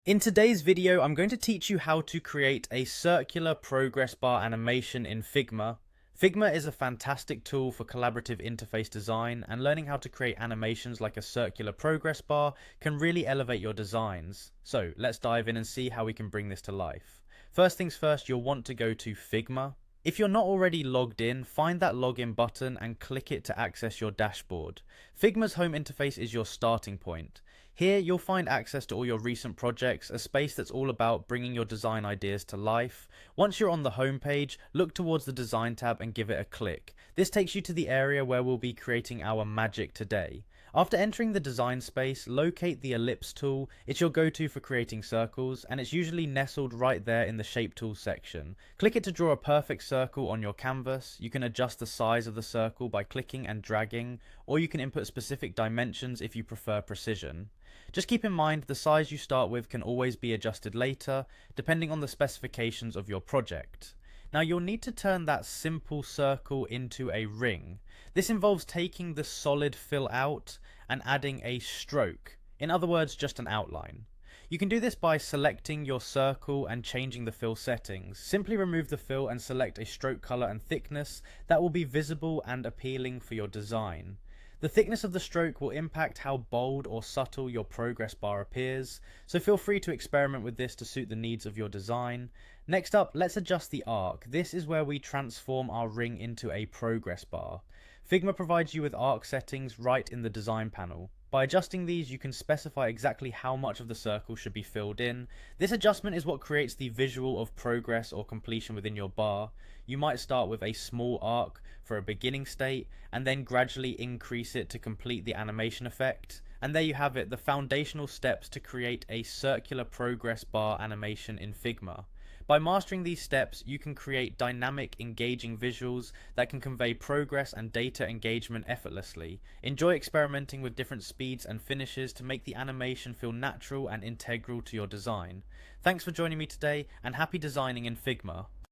In today's video, I'm going to teach you how to create a circular progress bar animation in Figma. Figma is a fantastic tool for collaborative interface design, and learning how to create animations like a circular progress bar can really elevate your designs. So let's dive in and see how we can bring this to life. First things first, you'll want to go to Figma. If you're not already logged in, find that login button and click it to access your dashboard. Figma's home interface is your starting point. Here you'll find access to all your recent projects, a space that's all about bringing your design ideas to life. Once you're on the home page, look towards the design tab and give it a click. This takes you to the area where we'll be creating our magic today. After entering the design space, locate the ellipse tool. It's your go-to for creating circles, and it's usually nestled right there in the shape tools section. Click it to draw a perfect circle on your canvas. You can adjust the size of the circle by clicking and dragging, or you can input specific dimensions if you prefer precision. Just keep in mind the size you start with can always be adjusted later, depending on the specifications of your project. Now you'll need to turn that simple circle into a ring. This involves taking the solid fill out and adding a stroke. In other words, just an outline. You can do this by selecting your circle and changing the fill settings. Simply remove the fill and select a stroke color and thickness that will be visible and appealing for your design. The thickness of the stroke will impact how bold or subtle your progress bar appears, so feel free to experiment with this to suit the needs of your design. Next up, let's adjust the arc. This is where we transform our ring into a progress bar. Figma provides you with arc settings right in the design panel. By adjusting these, you can specify exactly how much of the circle should be filled in. This adjustment is what creates the visual of progress or completion within your bar. You might start with a small arc for a beginning state, and then gradually increase it to complete the animation effect. And there you have it, the foundational steps to create a circular progress bar animation in Figma. By mastering these steps, you can create dynamic, engaging visuals that can convey progress and data engagement effortlessly. Enjoy experimenting with different speeds and finishes to make the animation feel natural and integral to your design. Thanks for joining me today, and happy designing in Figma.